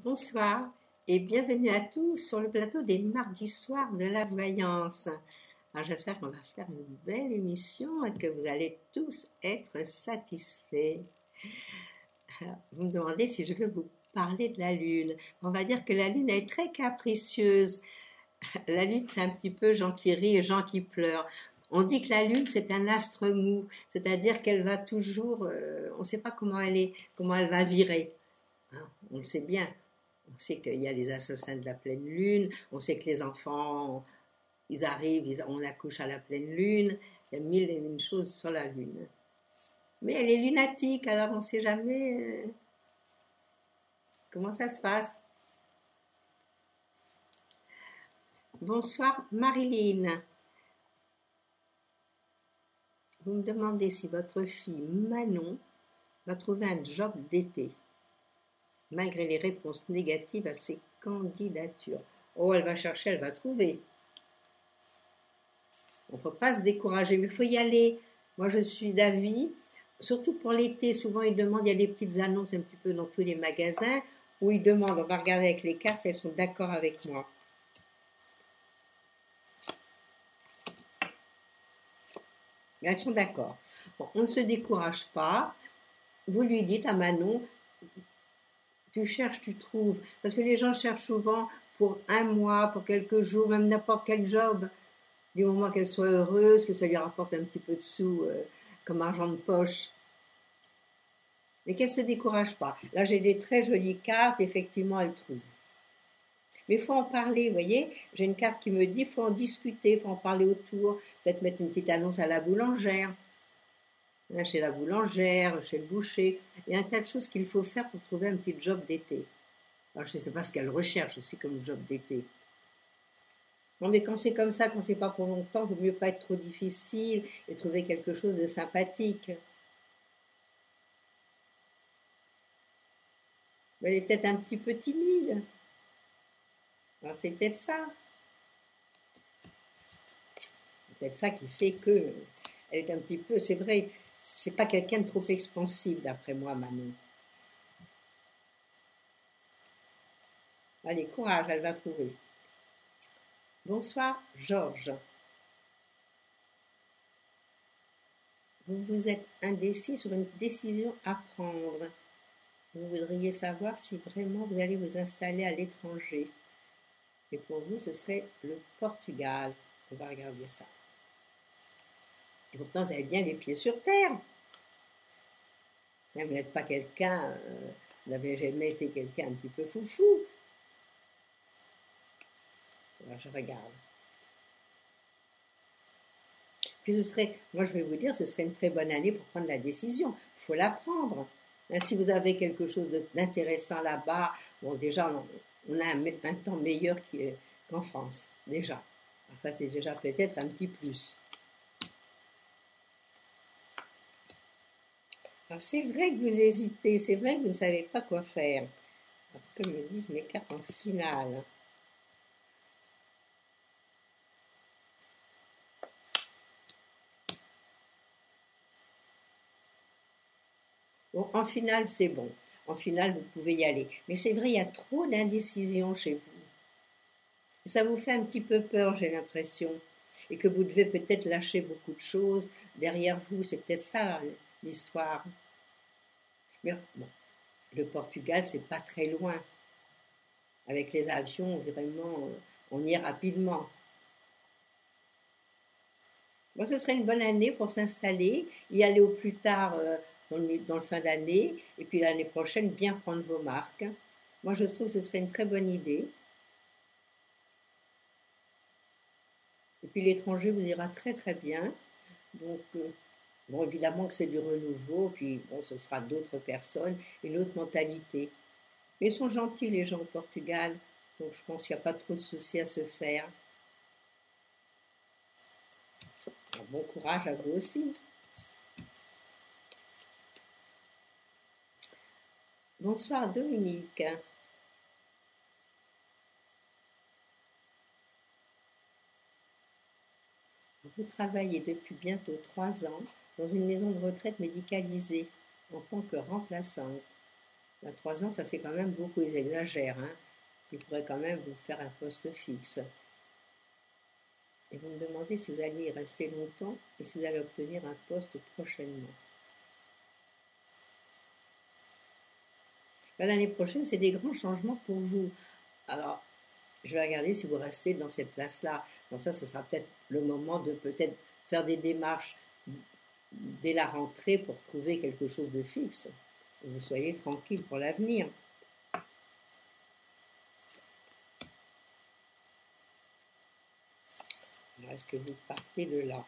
Bonsoir et bienvenue à tous sur le plateau des mardis soirs de la voyance. Alors j'espère qu'on va faire une belle émission et que vous allez tous être satisfaits. Alors, vous me demandez si je veux vous parler de la Lune. On va dire que la Lune est très capricieuse. La Lune, c'est un petit peu gens qui rient et gens qui pleurent. On dit que la Lune, c'est un astre mou, c'est-à-dire qu'elle va toujours, on ne sait pas comment elle est, comment elle va virer. Hein, on le sait bien. On sait qu'il y a les assassins de la pleine lune, on sait que les enfants, ils arrivent, on accouche à la pleine lune, il y a mille et une choses sur la lune. Mais elle est lunatique, alors on ne sait jamais comment ça se passe. Bonsoir Marilyn. Vous me demandez si votre fille Manon va trouver un job d'été, malgré les réponses négatives à ses candidatures. Oh, elle va chercher, elle va trouver. On ne peut pas se décourager, mais il faut y aller. Moi, je suis d'avis, surtout pour l'été, souvent ils demandent, il y a des petites annonces un petit peu dans tous les magasins, où ils demandent, on va regarder avec les cartes si elles sont d'accord avec moi. Elles sont d'accord. Bon, on ne se décourage pas. Vous lui dites à Manon, tu cherches, tu trouves. Parce que les gens cherchent souvent pour un mois, pour quelques jours, même n'importe quel job. Du moment qu'elle soit heureuse, que ça lui rapporte un petit peu de sous comme argent de poche. Mais qu'elle ne se décourage pas. Là, j'ai des très jolies cartes, effectivement, elle trouve. Mais il faut en parler, vous voyez. J'ai une carte qui me dit, il faut en discuter, il faut en parler autour. Peut-être mettre une petite annonce à la boulangère. Là, chez la boulangère, chez le boucher. Il y a un tas de choses qu'il faut faire pour trouver un petit job d'été. Alors, je ne sais pas ce qu'elle recherche aussi comme job d'été. Non, mais quand c'est comme ça, quand c'est pas pour longtemps, il vaut mieux pas être trop difficile et trouver quelque chose de sympathique. Mais elle est peut-être un petit peu timide. Alors, c'est peut-être ça. Peut-être ça qui fait que elle est un petit peu, c'est vrai, c'est pas quelqu'un de trop expansif d'après moi, Manon. Allez, courage, elle va trouver. Bonsoir, Georges. Vous vous êtes indécis sur une décision à prendre. Vous voudriez savoir si vraiment vous allez vous installer à l'étranger. Et pour vous, ce serait le Portugal. On va regarder ça. Et pourtant, vous avez bien les pieds sur terre. Vous n'êtes pas quelqu'un, vous n'avez jamais été quelqu'un un petit peu foufou. Alors, je regarde. Puis ce serait, moi je vais vous dire, ce serait une très bonne année pour prendre la décision. Il faut la prendre. Si vous avez quelque chose d'intéressant là-bas, bon déjà on a un temps meilleur qu'en France, déjà. Enfin c'est déjà peut-être un petit plus. Alors c'est vrai que vous hésitez, c'est vrai que vous ne savez pas quoi faire. Alors, comme je dis, je m'écarte en finale. Bon, en finale, c'est bon. En finale, vous pouvez y aller. Mais c'est vrai, il y a trop d'indécision chez vous. Ça vous fait un petit peu peur, j'ai l'impression. Et que vous devez peut-être lâcher beaucoup de choses derrière vous. C'est peut-être ça l'histoire. Mais bon, le Portugal, c'est pas très loin. Avec les avions, vraiment, on y est rapidement. Bon, ce serait une bonne année pour s'installer, y aller au plus tard dans le fin d'année, et puis l'année prochaine, bien prendre vos marques. Moi, je trouve que ce serait une très bonne idée. Et puis l'étranger vous ira très très bien. Donc, bon, évidemment que c'est du renouveau, puis bon, ce sera d'autres personnes, une autre mentalité. Mais ils sont gentils les gens au Portugal, donc je pense qu'il n'y a pas trop de soucis à se faire. Alors, bon courage à vous aussi. Bonsoir Dominique. Vous travaillez depuis bientôt 3 ans dans une maison de retraite médicalisée en tant que remplaçante. À 3 ans, ça fait quand même beaucoup, ils exagèrent, hein. Ils pourraient quand même vous faire un poste fixe. Et vous me demandez si vous allez y rester longtemps et si vous allez obtenir un poste prochainement. L'année prochaine, c'est des grands changements pour vous. Alors, je vais regarder si vous restez dans cette place-là. Donc ça, ce sera peut-être le moment de peut-être faire des démarches dès la rentrée pour trouver quelque chose de fixe. Que vous soyez tranquille pour l'avenir. Est-ce que vous partez de là?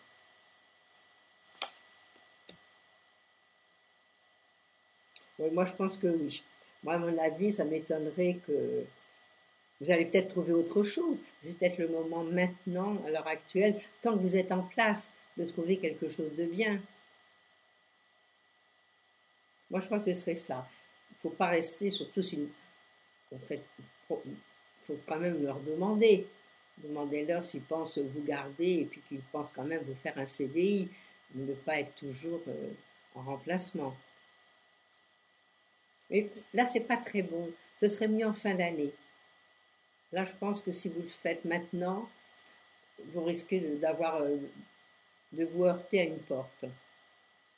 Oui, moi, je pense que oui. Moi, à mon avis, ça m'étonnerait que vous allez peut-être trouver autre chose. C'est peut-être le moment maintenant, à l'heure actuelle, tant que vous êtes en place, de trouver quelque chose de bien. Moi, je crois que ce serait ça. Il ne faut pas rester, surtout si en fait, il faut quand même leur demander. Demandez-leur s'ils pensent vous garder et puis qu'ils pensent quand même vous faire un CDI, ne pas être toujours en remplacement. Mais là, c'est pas très bon. Ce serait mieux en fin d'année. Là, je pense que si vous le faites maintenant, vous risquez de vous heurter à une porte.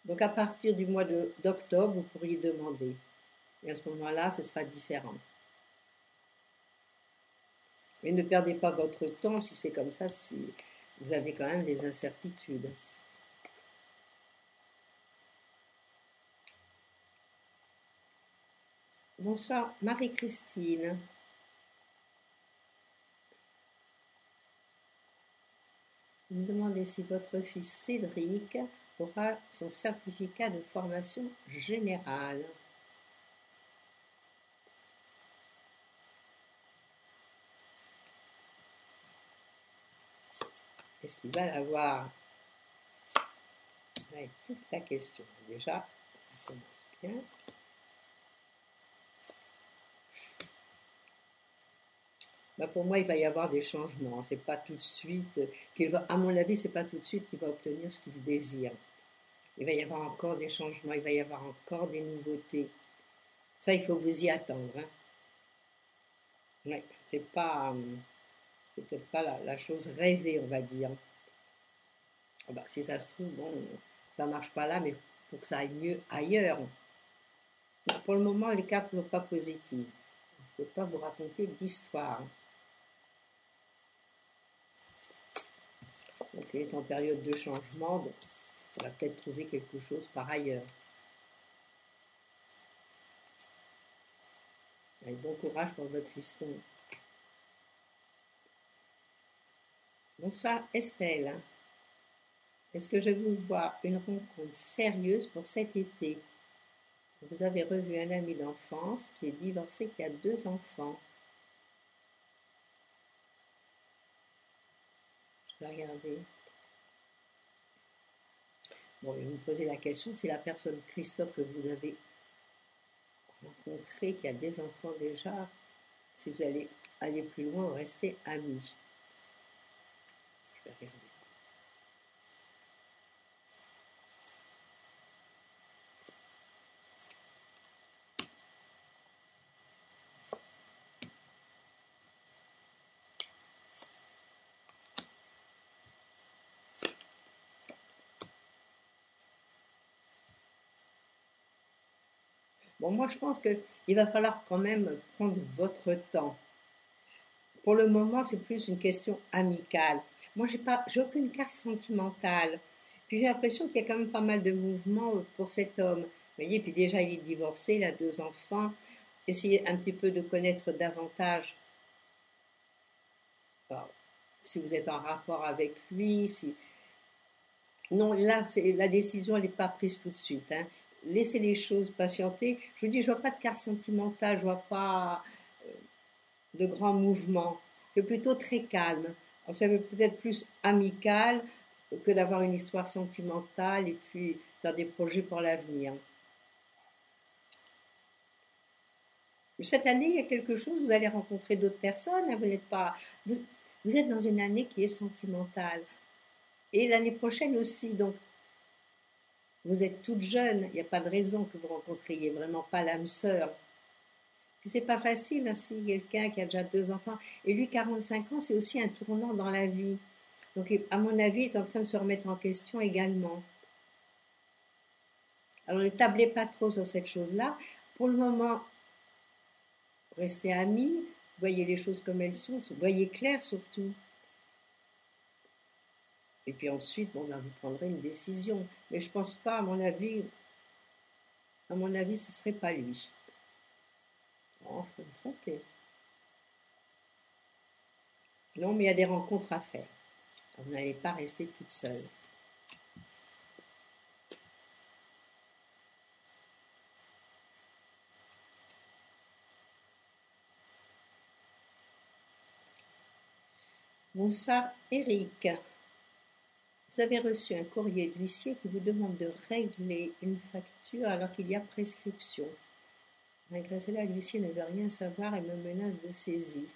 Donc, à partir du mois d'octobre, vous pourriez demander. Et à ce moment-là, ce sera différent. Mais ne perdez pas votre temps si c'est comme ça, si vous avez quand même des incertitudes. Bonsoir, Marie-Christine. Vous me demandez si votre fils Cédric aura son certificat de formation générale. Est-ce qu'il va l'avoir? Là est toute la question. Déjà, ça commence bien. Bah pour moi, il va y avoir des changements. C'est pas tout de suite qu'il va, à mon avis, c'est pas tout de suite qu'il va obtenir ce qu'il désire. Il va y avoir encore des changements, il va y avoir encore des nouveautés. Ça, il faut vous y attendre. Hein. Ouais, c'est peut-être pas la chose rêvée, on va dire. Ah bah, si ça se trouve, bon, ça marche pas là, mais pour que ça aille mieux ailleurs. Pour le moment, les cartes ne sont pas positives. Je ne peux pas vous raconter d'histoire. Donc, il est en période de changement, donc on va peut-être trouver quelque chose par ailleurs. Allez, bon courage pour votre fiston. Bonsoir Estelle. Est-ce que je vous vois une rencontre sérieuse pour cet été? Vous avez revu un ami d'enfance qui est divorcé, qui a 2 enfants. Je vais regarder. Bon, je vais vous poser la question, si la personne Christophe que vous avez rencontré, qui a des enfants déjà, si vous allez aller plus loin ou rester amis. Je vais regarder. Bon, moi, je pense qu'il va falloir quand même prendre votre temps. Pour le moment, c'est plus une question amicale. Moi, j'ai aucune carte sentimentale. Puis j'ai l'impression qu'il y a quand même pas mal de mouvements pour cet homme. Vous voyez, puis déjà, il est divorcé, il a 2 enfants. Essayez un petit peu de connaître davantage. Alors, si vous êtes en rapport avec lui, si... Non, là, la décision, elle n'est pas prise tout de suite. Hein. Laissez les choses patienter. Je vous dis, je vois pas de carte sentimentale, je vois pas de grands mouvements. C'est plutôt très calme. Alors, ça veut peut-être plus amical que d'avoir une histoire sentimentale et puis faire des projets pour l'avenir. Cette année, il y a quelque chose, vous allez rencontrer d'autres personnes, hein, vous n'êtes pas, vous êtes dans une année qui est sentimentale. Et l'année prochaine aussi, donc vous êtes toute jeune, il n'y a pas de raison que vous rencontriez vraiment pas l'âme sœur. Puis c'est pas facile, hein, si quelqu'un qui a déjà 2 enfants, et lui 45 ans, c'est aussi un tournant dans la vie. Donc à mon avis, il est en train de se remettre en question également. Alors ne tablez pas trop sur cette chose-là. Pour le moment, restez amis, voyez les choses comme elles sont, voyez clair surtout. Et puis ensuite, bon, ben, vous prendrez une décision. Mais je pense pas, à mon avis, ce serait pas lui. Oh, je peux me tromper. Non, mais il y a des rencontres à faire. Vous n'allez pas rester toute seule. Bonsoir Eric. Vous avez reçu un courrier de l'huissier qui vous demande de régler une facture alors qu'il y a prescription. Malgré cela, l'huissier ne veut rien savoir et me menace de saisie.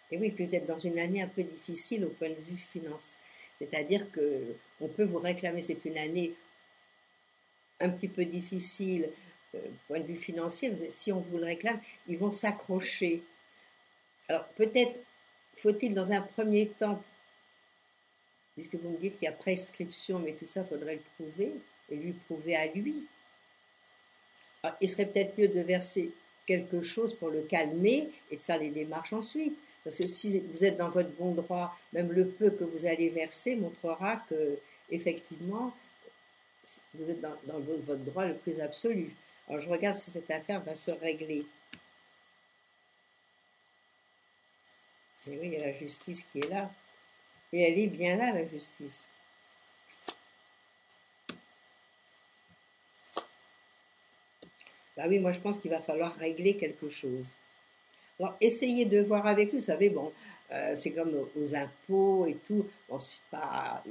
Et oui, puis vous êtes dans une année un peu difficile au point de vue finance. C'est-à-dire que on peut vous réclamer, c'est une année un petit peu difficile, point de vue financier. Si on vous le réclame, ils vont s'accrocher. Alors peut-être faut-il dans un premier temps, puisque vous me dites qu'il y a prescription, mais tout ça, il faudrait le prouver, et lui prouver à lui. Alors, il serait peut-être mieux de verser quelque chose pour le calmer et de faire les démarches ensuite. Parce que si vous êtes dans votre bon droit, même le peu que vous allez verser montrera que, effectivement, vous êtes dans votre droit le plus absolu. Alors je regarde si cette affaire va se régler. Et oui, il y a la justice qui est là. Et elle est bien là, la justice. Bah oui, moi je pense qu'il va falloir régler quelque chose. Alors essayez de voir avec lui, vous savez, bon, c'est comme aux impôts et tout, bon, c'est pas,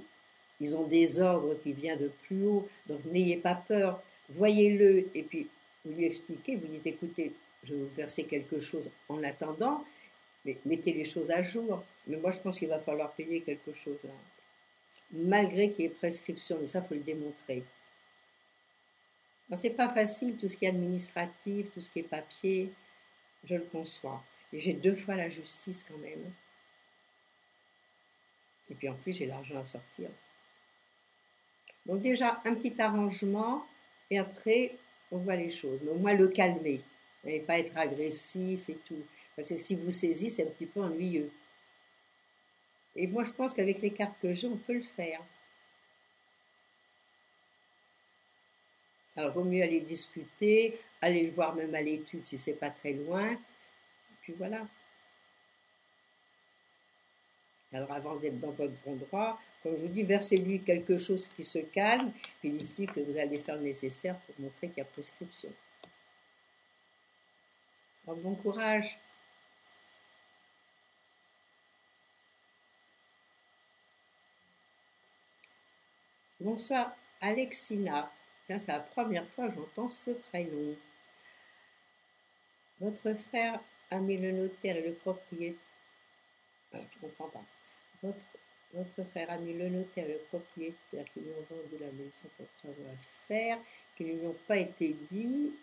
ils ont des ordres qui viennent de plus haut, donc n'ayez pas peur, voyez-le, et puis vous lui expliquez, vous dites, écoutez, je vais vous verser quelque chose en attendant, mais mettez les choses à jour. Mais moi je pense qu'il va falloir payer quelque chose là, malgré qu'il y ait prescription, mais ça il faut le démontrer. C'est pas facile tout ce qui est administratif, tout ce qui est papier, je le conçois. Et j'ai 2 fois la justice quand même. Et puis en plus, j'ai l'argent à sortir. Donc déjà, un petit arrangement, et après, on voit les choses. Mais au moins le calmer, et pas être agressif et tout. Parce que si vous saisissez, c'est un petit peu ennuyeux. Et moi, je pense qu'avec les cartes que j'ai, on peut le faire. Alors, vaut mieux aller discuter, aller le voir même à l'étude si c'est pas très loin. Et puis voilà. Alors, avant d'être dans votre bon droit, comme je vous dis, versez-lui quelque chose qui se calme, puis dites-lui que vous allez faire le nécessaire pour montrer qu'il y a prescription. Alors, bon courage. Bonsoir, Alexina. C'est la première fois que j'entends ce prénom. Votre frère a mis le notaire et le propriétaire. Alors, je ne comprends pas. Votre frère a mis le notaire et le propriétaire qui lui ont vendu la maison pour travaux à faire, qui ne lui ont pas été dit.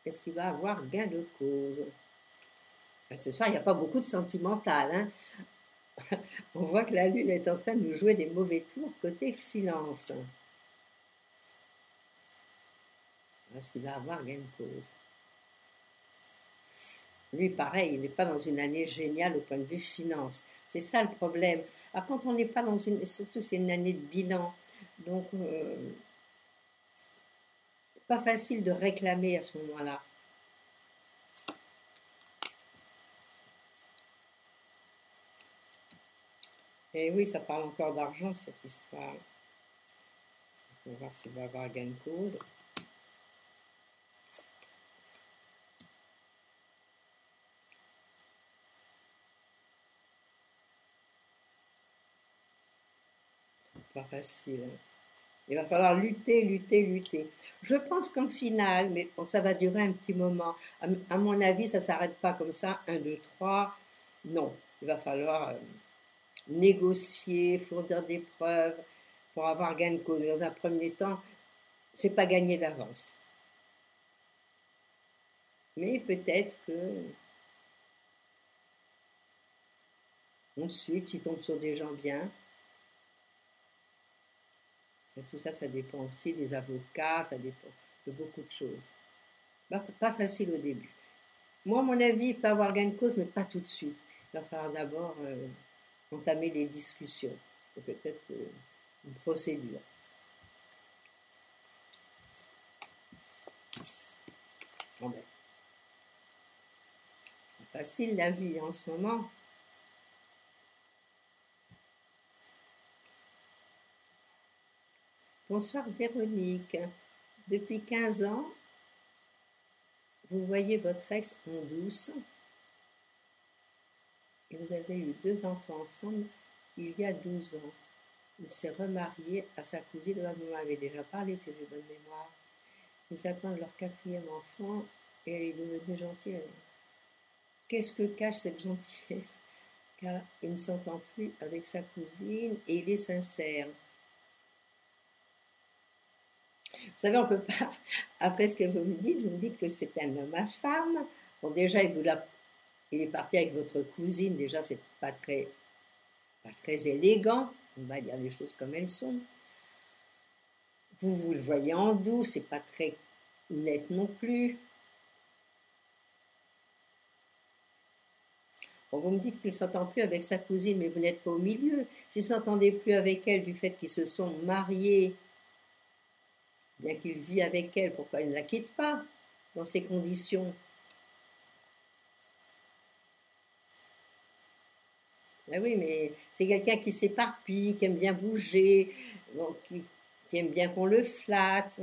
Est-ce qu'il va avoir gain de cause? Ce soir, il n'y a pas beaucoup de sentimental. Hein. On voit que la lune est en train de nous jouer des mauvais tours côté finance. Est-ce qu'il va avoir gain de cause? Lui, pareil, il n'est pas dans une année géniale au point de vue finance. C'est ça le problème. Alors, quand on n'est pas dans une... Surtout, c'est une année de bilan. Donc, pas facile de réclamer à ce moment-là. Et oui, ça parle encore d'argent, cette histoire. On va voir s'il va avoir gain de cause. Pas facile. Il va falloir lutter, lutter, lutter. Je pense qu'en finale, mais bon, ça va durer un petit moment. À mon avis, ça ne s'arrête pas comme ça. 1, 2, 3. Non, il va falloir négocier, fournir des preuves. pour avoir gain de cause. Dans un premier temps, c'est pas gagné d'avance. Mais peut-être que ensuite, s'il tombe sur des gens bien, et tout ça, ça dépend aussi des avocats, ça dépend de beaucoup de choses. Pas facile au début. Moi, à mon avis, il peut avoir gain de cause, mais pas tout de suite. Il va falloir d'abord entamer des discussions, et peut-être une procédure. Bon ben, c'est facile la vie en ce moment. Bonsoir Véronique. Depuis 15 ans, vous voyez votre ex en douce et vous avez eu 2 enfants ensemble il y a 12 ans. Il s'est remarié à sa cousine, vous m'avez déjà parlé si j'ai bonne mémoire. Ils attendent leur 4e enfant et elle est devenue gentille. Qu'est-ce que cache cette gentillesse? Car il ne s'entend plus avec sa cousine et il est sincère. Vous savez, on peut pas, après ce que vous me dites que c'est un homme à femme. Bon, déjà, il est parti avec votre cousine, déjà, c'est pas très élégant, on va dire les choses comme elles sont. Vous le voyez en doux, c'est pas très net non plus. Bon, vous me dites qu'il ne s'entend plus avec sa cousine, mais vous n'êtes pas au milieu. S'il ne s'entendait plus avec elle du fait qu'ils se sont mariés, bien qu'il vit avec elle, pourquoi il ne la quitte pas dans ces conditions? Ben oui, mais c'est quelqu'un qui s'éparpille, qui aime bien bouger, donc qui aime bien qu'on le flatte.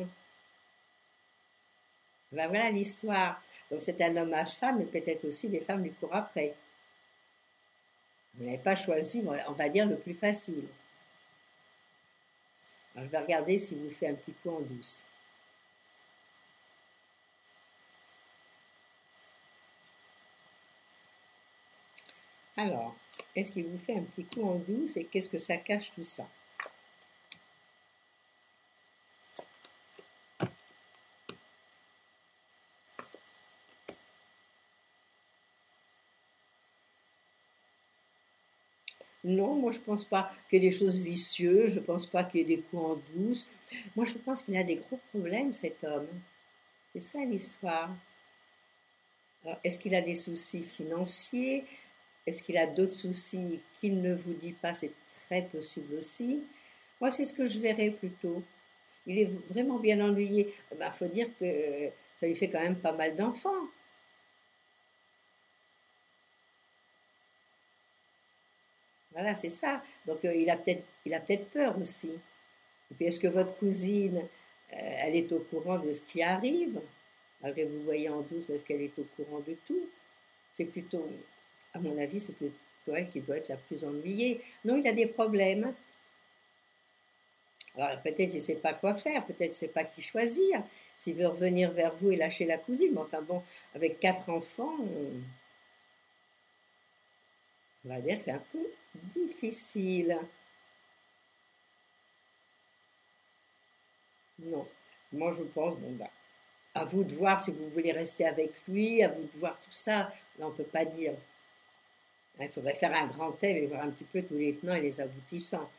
Ben voilà l'histoire. Donc c'est un homme à femme, mais peut-être aussi les femmes lui courent après. Vous n'avez pas choisi, on va dire, le plus facile. Alors, je vais regarder s'il vous fait un petit coup en douce. Alors, est-ce qu'il vous fait un petit coup en douce et qu'est-ce que ça cache tout ça? Non, moi je pense pas qu'il y ait des choses vicieuses, je pense pas qu'il y ait des coups en douce. Moi je pense qu'il a des gros problèmes cet homme. C'est ça l'histoire. Alors, est-ce qu'il a des soucis financiers? Est-ce qu'il a d'autres soucis qu'il ne vous dit pas? C'est très possible aussi. Moi c'est ce que je verrais plutôt. Il est vraiment bien ennuyé. Ben, faut dire que ça lui fait quand même pas mal d'enfants. Voilà, c'est ça. Donc il a peut-être peur aussi. Et puis est-ce que votre cousine, elle est au courant de ce qui arrive? Malgré que vous voyez en douce, mais est-ce qu'elle est au courant de tout? C'est plutôt, à mon avis, c'est plutôt elle qui doit être la plus ennuyée. Non, il a des problèmes. Alors peut-être il ne sait pas quoi faire, peut-être il ne sait pas qui choisir. S'il veut revenir vers vous et lâcher la cousine, mais enfin bon, avec 4 enfants, on va dire que c'est un peu difficile. Non. Moi, je pense, bon, bah, à vous de voir si vous voulez rester avec lui, à vous de voir tout ça. Là, on ne peut pas dire. Il faudrait faire un grand thème et voir un petit peu tous les tenants et les aboutissants.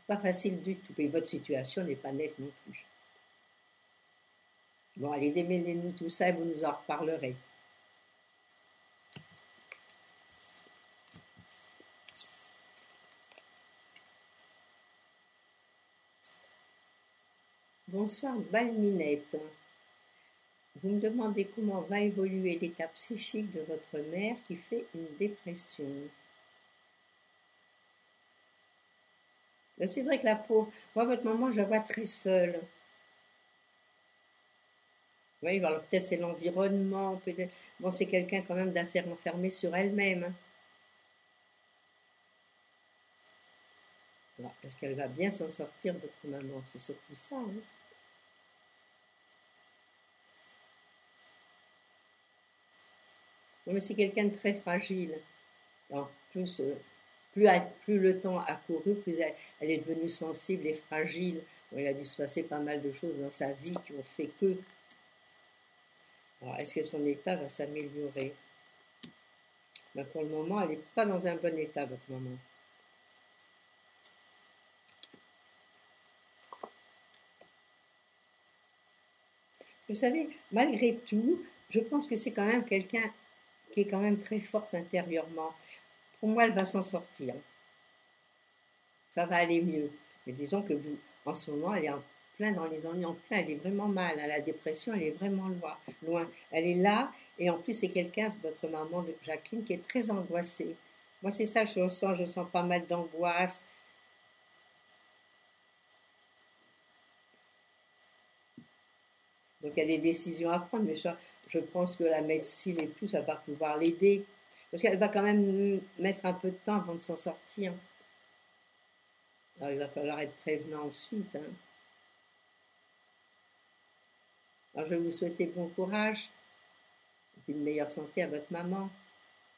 Pas facile du tout. Et votre situation n'est pas nette non plus. Bon, allez, démêlez-nous tout ça et vous nous en reparlerez. Bonsoir, Balminette. Vous me demandez comment va évoluer l'état psychique de votre mère qui fait une dépression. C'est vrai que la pauvre, moi, votre maman, je la vois très seule. Oui, alors peut-être c'est l'environnement, peut-être. Bon, c'est quelqu'un quand même d'assez renfermé sur elle-même. Hein. Alors, est-ce qu'elle va bien s'en sortir, votre maman? C'est surtout ça. Hein. Bon, mais c'est quelqu'un de très fragile. En plus, plus le temps a couru, plus elle est devenue sensible et fragile. Bon, il a dû se passer pas mal de choses dans sa vie qui ont fait que. Alors, est-ce que son état va s'améliorer? Ben, pour le moment, elle n'est pas dans un bon état, votre maman. Vous savez, malgré tout, je pense que c'est quand même quelqu'un qui est quand même très forte intérieurement. Pour moi, elle va s'en sortir. Ça va aller mieux. Mais disons que vous, en ce moment, elle est en plein dans les ennuis, en plein, elle est vraiment mal. La dépression, elle est vraiment loin, loin. Elle est là, et en plus, c'est quelqu'un, votre maman, Jacqueline, qui est très angoissée. Moi, c'est ça que je sens pas mal d'angoisse. Donc, il y a des décisions à prendre, mais ça, je pense que la médecine et tout, ça va pouvoir l'aider. Parce qu'elle va quand même mettre un peu de temps avant de s'en sortir. Alors, il va falloir être prévenant ensuite, hein. Alors, je vais vous souhaiter bon courage et une meilleure santé à votre maman.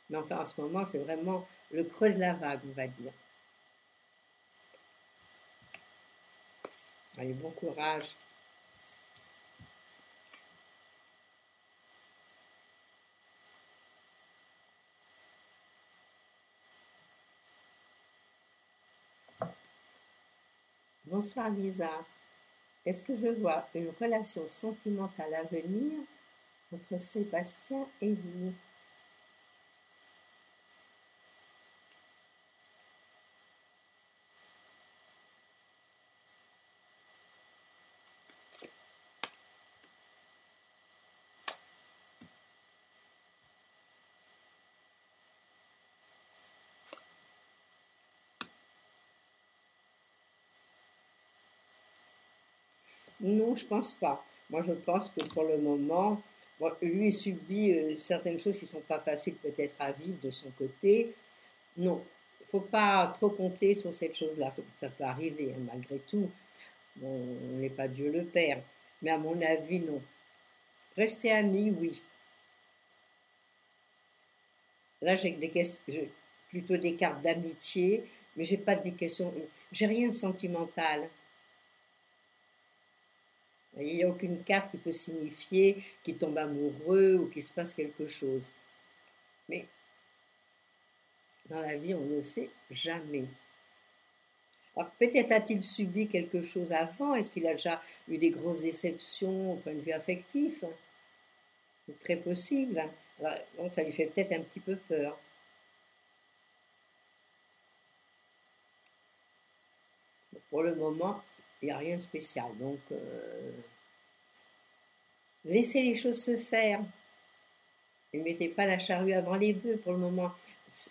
Mais enfin, en ce moment, c'est vraiment le creux de la vague, on va dire. Allez, bon courage. Bonsoir Lisa. Est-ce que je vois une relation sentimentale à venir entre Sébastien et vous? Non, je pense pas. Moi, je pense que pour le moment, bon, lui subit certaines choses qui sont pas faciles peut-être à vivre de son côté. Non, il faut pas trop compter sur cette chose-là. Ça peut arriver, hein, malgré tout. Bon, on n'est pas Dieu le Père. Mais à mon avis, non. Rester amis, oui. Là, j'ai plutôt des cartes d'amitié, mais j'ai pas des questions. J'ai rien de sentimental. Il n'y a aucune carte qui peut signifier qu'il tombe amoureux ou qu'il se passe quelque chose. Mais dans la vie, on ne sait jamais. Alors peut-être a-t-il subi quelque chose avant? Est-ce qu'il a déjà eu des grosses déceptions au point de vue affectif? C'est très possible, hein. Alors, donc ça lui fait peut-être un petit peu peur. Pour le moment, il n'y a rien de spécial. Donc laissez les choses se faire. Ne mettez pas la charrue avant les bœufs pour le moment.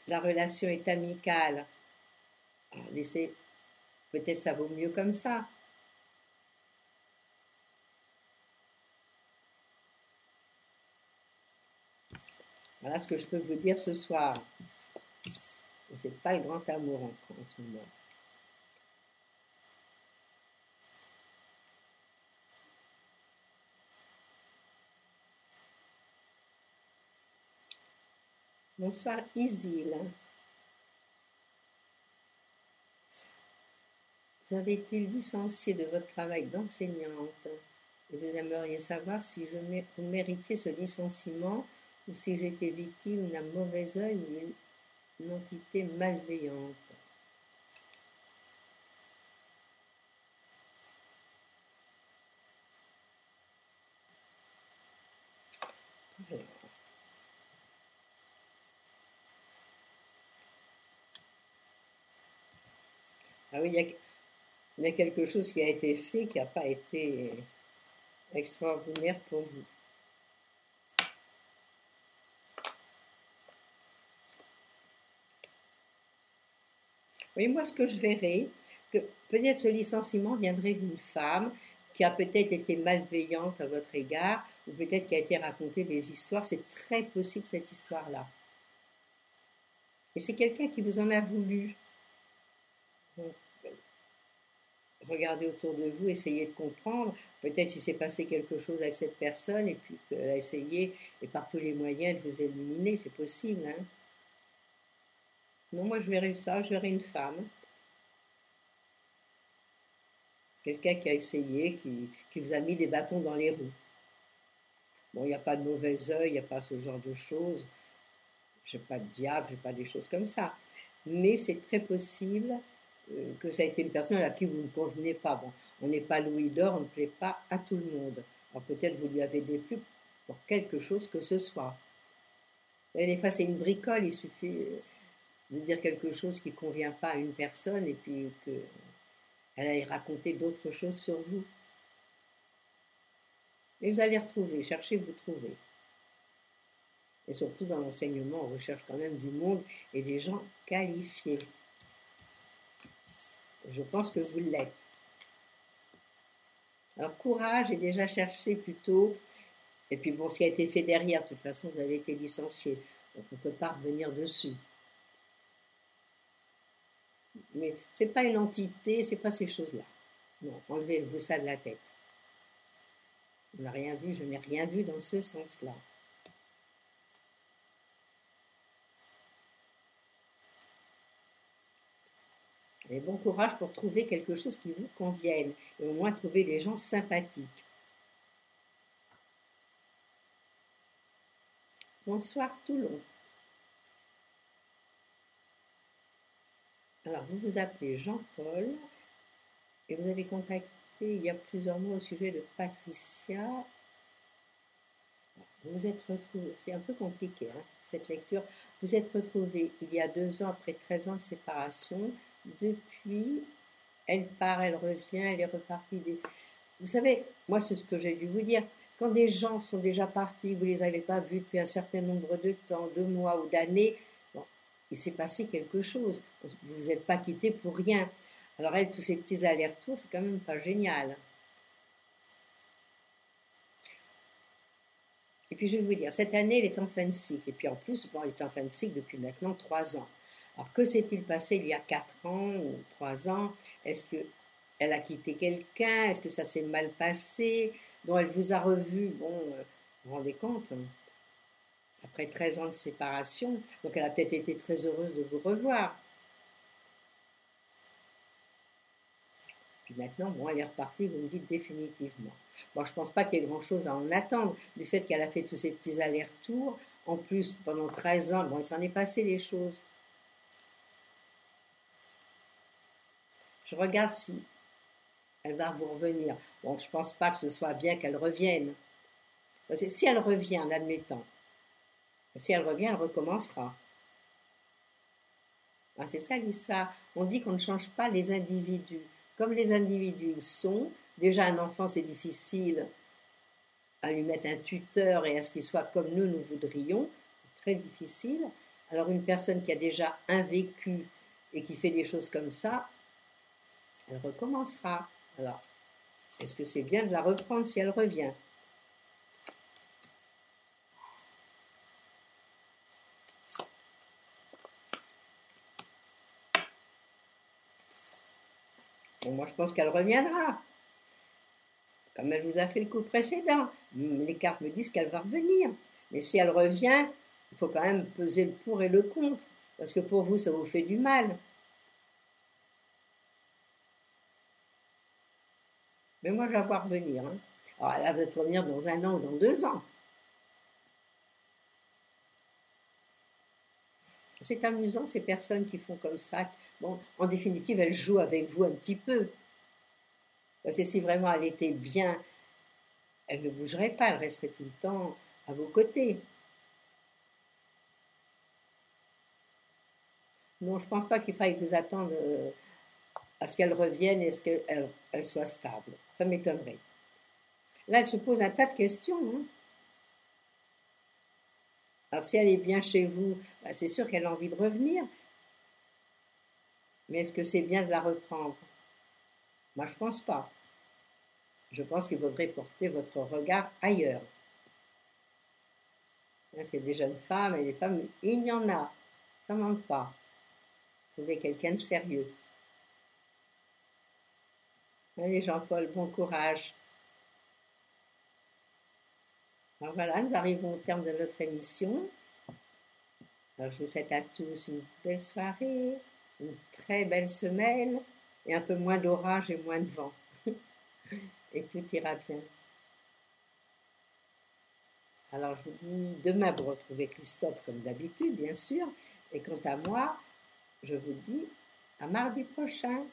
La relation est amicale. Alors, laissez, peut-être ça vaut mieux comme ça. Voilà ce que je peux vous dire ce soir. C'est pas le grand amour en ce moment. Bonsoir Isil. Vous avez été licenciée de votre travail d'enseignante et vous aimeriez savoir si vous méritiez ce licenciement ou si j'étais victime d'un mauvais œil ou une entité malveillante. Alors, ah oui, il y a quelque chose qui a été fait qui n'a pas été extraordinaire pour vous. Oui, moi, ce que je verrais, que peut-être ce licenciement viendrait d'une femme qui a peut-être été malveillante à votre égard, ou peut-être qui a été racontée des histoires. C'est très possible, cette histoire-là. Et c'est quelqu'un qui vous en a voulu. Donc, regardez autour de vous, essayez de comprendre. Peut-être s'il s'est passé quelque chose avec cette personne, et puis qu'elle a essayé, et par tous les moyens, de vous éliminer. C'est possible, hein. Non, moi je verrais ça, je verrais une femme, quelqu'un qui a essayé, qui vous a mis des bâtons dans les roues. Bon, il n'y a pas de mauvais œil, il n'y a pas ce genre de choses. Je n'ai pas de diable, je n'ai pas des choses comme ça. Mais c'est très possible que ça a été une personne à qui vous ne convenez pas. Bon, on n'est pas Louis d'Or, on ne plaît pas à tout le monde. Alors peut-être vous lui avez déplu pour quelque chose que ce soit. Et des fois, c'est une bricole, il suffit de dire quelque chose qui ne convient pas à une personne et puis qu'elle aille raconter d'autres choses sur vous. Et vous allez retrouver, cherchez, vous trouvez. Et surtout dans l'enseignement, on recherche quand même du monde et des gens qualifiés. Je pense que vous l'êtes. Alors courage et déjà cherché plutôt. Et puis bon, ce qui a été fait derrière, de toute façon, vous avez été licencié. Donc on ne peut pas revenir dessus. Mais ce n'est pas une entité, ce n'est pas ces choses-là. Non, enlevez-vous ça de la tête. On n'a rien vu, je n'ai rien vu dans ce sens-là. Et bon courage pour trouver quelque chose qui vous convienne. Et au moins trouver des gens sympathiques. Bonsoir Toulon. Alors, vous vous appelez Jean-Paul et vous avez contacté il y a plusieurs mois au sujet de Patricia. Vous vous êtes retrouvé, c'est un peu compliqué cette lecture, vous êtes retrouvé il y a 2 ans après 13 ans de séparation. Depuis, elle part, elle revient, elle est repartie. Vous savez, moi c'est ce que j'ai dû vous dire, quand des gens sont déjà partis, vous ne les avez pas vus depuis un certain nombre de temps, 2 mois ou d'années, bon, il s'est passé quelque chose. Vous ne vous êtes pas quittés pour rien. Alors elle, tous ces petits allers-retours, c'est quand même pas génial. Et puis je vais vous dire, cette année, elle est en fin de cycle. Et puis en plus, bon, elle est en fin de cycle depuis maintenant 3 ans. Alors que s'est-il passé il y a 4 ans ou 3 ans? Est-ce qu'elle a quitté quelqu'un? Est-ce que ça s'est mal passé? Donc elle vous a revu, bon, vous vous rendez compte, après 13 ans de séparation, donc elle a peut-être été très heureuse de vous revoir. Puis maintenant, bon, elle est repartie, vous me dites définitivement. Bon, je ne pense pas qu'il y ait grand-chose à en attendre, du fait qu'elle a fait tous ces petits allers-retours. En plus, pendant 13 ans, bon, il s'en est passé les choses. Je regarde si elle va vous revenir. Bon, je ne pense pas que ce soit bien qu'elle revienne. Parce que si elle revient, en admettant, si elle revient, elle recommencera. Ah, c'est ça l'histoire. On dit qu'on ne change pas les individus. Comme les individus ils sont, déjà un enfant c'est difficile à lui mettre un tuteur et à ce qu'il soit comme nous voudrions, très difficile. Alors une personne qui a déjà un vécu et qui fait des choses comme ça, elle recommencera. Alors, est-ce que c'est bien de la reprendre si elle revient? Bon, moi je pense qu'elle reviendra, comme elle vous a fait le coup précédent. Les cartes me disent qu'elle va revenir. Mais si elle revient, il faut quand même peser le pour et le contre. Parce que pour vous, ça vous fait du mal. Mais moi, je vais la voir revenir. Alors, elle va peut-être revenir dans 1 an ou dans 2 ans. C'est amusant, ces personnes qui font comme ça. Bon, en définitive, elles jouent avec vous un petit peu. Parce que si vraiment elle était bien, elle ne bougerait pas, elle resterait tout le temps à vos côtés. Non, je ne pense pas qu'il faille vous attendre à ce qu'elle revienne et à ce qu'elle soit stable. Ça m'étonnerait. Là, elle se pose un tas de questions. Alors, si elle est bien chez vous, bah, c'est sûr qu'elle a envie de revenir. Mais est-ce que c'est bien de la reprendre? Moi, je ne pense pas. Je pense qu'il faudrait porter votre regard ailleurs. Parce qu'il y a des jeunes femmes et des femmes, il y en a. Ça ne manque pas. Trouvez quelqu'un de sérieux. Allez, Jean-Paul, bon courage. Alors voilà, nous arrivons au terme de notre émission. Alors, je vous souhaite à tous une belle soirée, une très belle semaine et un peu moins d'orage et moins de vent. Et tout ira bien. Alors, je vous dis demain, vous retrouvez Christophe comme d'habitude, bien sûr. Et quant à moi, je vous dis à mardi prochain.